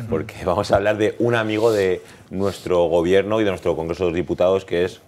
porque vamos a hablar de un amigo de nuestro gobierno y de nuestro Congreso de los Diputados, que es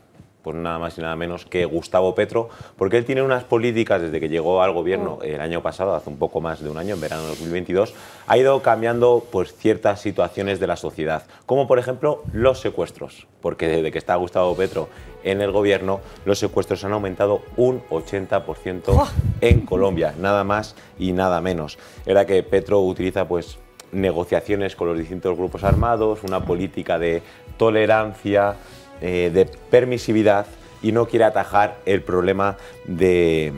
pues nada más y nada menos que Gustavo Petro, porque él tiene unas políticas desde que llegó al gobierno el año pasado, hace un poco más de un año, en verano de 2022, ha ido cambiando pues ciertas situaciones de la sociedad, como por ejemplo los secuestros, porque desde que está Gustavo Petro en el gobierno, los secuestros han aumentado un 80% en Colombia, nada más y nada menos. Era que Petro utiliza pues negociaciones con los distintos grupos armados, una política de tolerancia, de permisividad, y no quiere atajar el problema de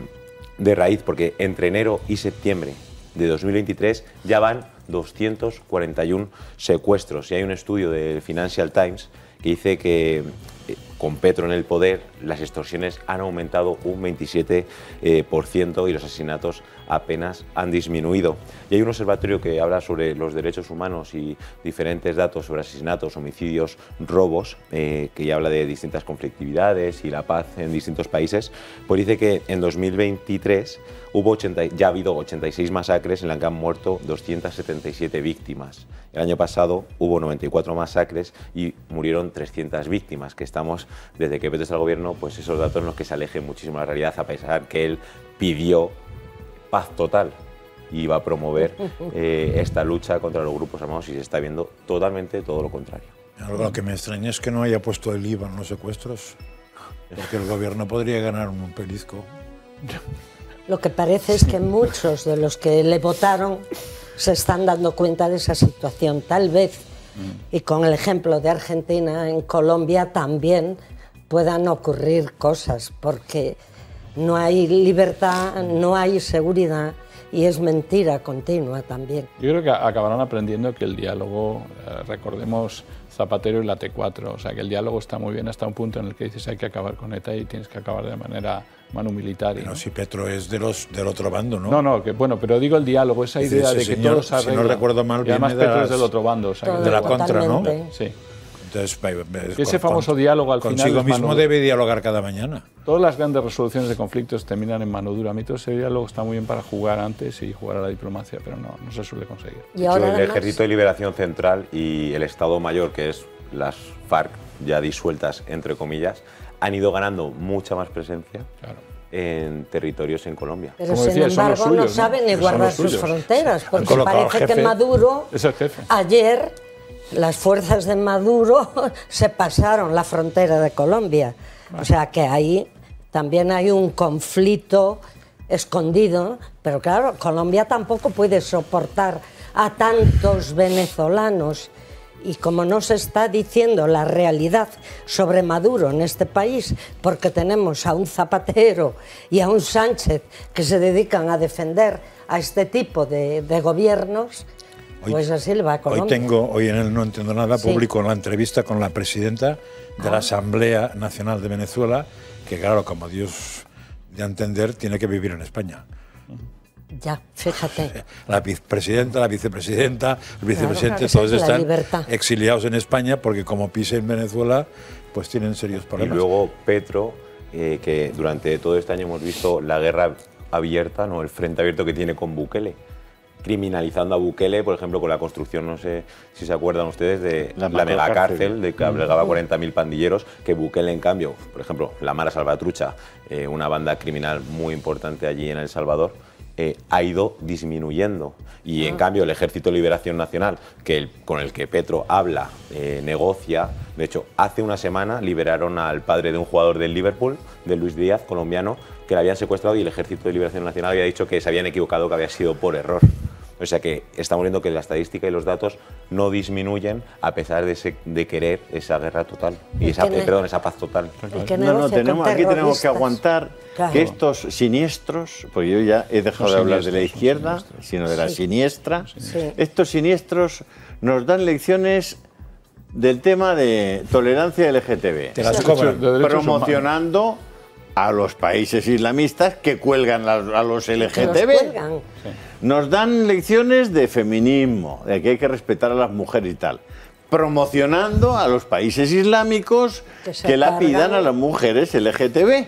raíz, porque entre enero y septiembre de 2023 ya van 241 secuestros. Y hay un estudio del Financial Times que dice que con Petro en el poder las extorsiones han aumentado un 27% y los asesinatos apenas han disminuido. Y hay un observatorio que habla sobre los derechos humanos y diferentes datos sobre asesinatos, homicidios, robos, que ya habla de distintas conflictividades y la paz en distintos países. Pues dice que en 2023 ya ha habido 86 masacres en las que han muerto 277 víctimas. El año pasado hubo 94 masacres y murieron 300 víctimas, que estamos, desde que Petro está al gobierno, pues esos datos en los que se alejen muchísimo de la realidad, a pesar que él pidió paz total y va a promover esta lucha contra los grupos armados, y se está viendo totalmente todo lo contrario. Lo que me extraña es que no haya puesto el IVA en los secuestros, porque el gobierno podría ganar un pellizco. Lo que parece es que muchos de los que le votaron se están dando cuenta de esa situación, tal vez, y con el ejemplo de Argentina, en Colombia también puedan ocurrir cosas, porque no hay libertad, no hay seguridad, y es mentira continua también. Yo creo que acabarán aprendiendo que el diálogo, recordemos Zapatero y la T4, o sea que el diálogo está muy bien hasta un punto en el que dices hay que acabar con ETA y tienes que acabar de manera manu militar. Pero ¿no? Si Petro es del otro bando, ¿no? No, que bueno, pero digo el diálogo, esa idea de que todos se arreglan. Si no recuerdo mal, y además Petro es del otro bando, o sea, de la contra, ¿no? Sí. Entonces, ese famoso diálogo al final consigo mismo debe dialogar cada mañana. Todas las grandes resoluciones de conflictos terminan en mano dura. A mí todo ese diálogo está muy bien para jugar antes y jugar a la diplomacia, pero no se suele conseguir. Y ahora el Ejército de Liberación Central y el Estado Mayor, que es las FARC ya disueltas, entre comillas, han ido ganando mucha más presencia en territorios en Colombia. Pero sin embargo no saben ni guardar sus fronteras, porque parece que Maduro, ayer, las fuerzas de Maduro se pasaron la frontera de Colombia. O sea que ahí también hay un conflicto escondido, pero claro, Colombia tampoco puede soportar a tantos venezolanos. Y como no se está diciendo la realidad sobre Maduro en este país, porque tenemos a un Zapatero y a un Sánchez que se dedican a defender a este tipo de gobiernos, pues así le va a Colombia. Hoy en el No Entiendo Nada publico la entrevista con la presidenta de la Asamblea Nacional de Venezuela, que claro, como Dios de entender, tiene que vivir en España. Ya, fíjate. La vicepresidenta, el vicepresidente, todos están exiliados en España porque como pisen en Venezuela, pues tienen serios problemas. Y luego Petro, que durante todo este año hemos visto la guerra abierta, ¿no? El frente abierto que tiene con Bukele, criminalizando a Bukele, por ejemplo, con la construcción, no sé si se acuerdan ustedes, de la megacárcel, de que albergaba 40.000 pandilleros, que Bukele, en cambio, por ejemplo, la Mara Salvatrucha, una banda criminal muy importante allí en El Salvador, ha ido disminuyendo. Y en cambio el Ejército de Liberación Nacional, con el que Petro habla, negocia, de hecho hace una semana liberaron al padre de un jugador del Liverpool, de Luis Díaz, colombiano, que le habían secuestrado, y el Ejército de Liberación Nacional había dicho que se habían equivocado, que había sido por error. O sea que estamos viendo que la estadística y los datos no disminuyen a pesar de querer esa guerra total, y esa paz total. Aquí tenemos que aguantar que estos siniestros, porque yo ya he dejado de hablar de la izquierda, sino de la siniestra, estos siniestros nos dan lecciones del tema de tolerancia LGTB, promocionando a los países islamistas que cuelgan a los LGTB. Nos dan lecciones de feminismo, de que hay que respetar a las mujeres y tal, promocionando a los países islámicos que la pidan a las mujeres LGTB.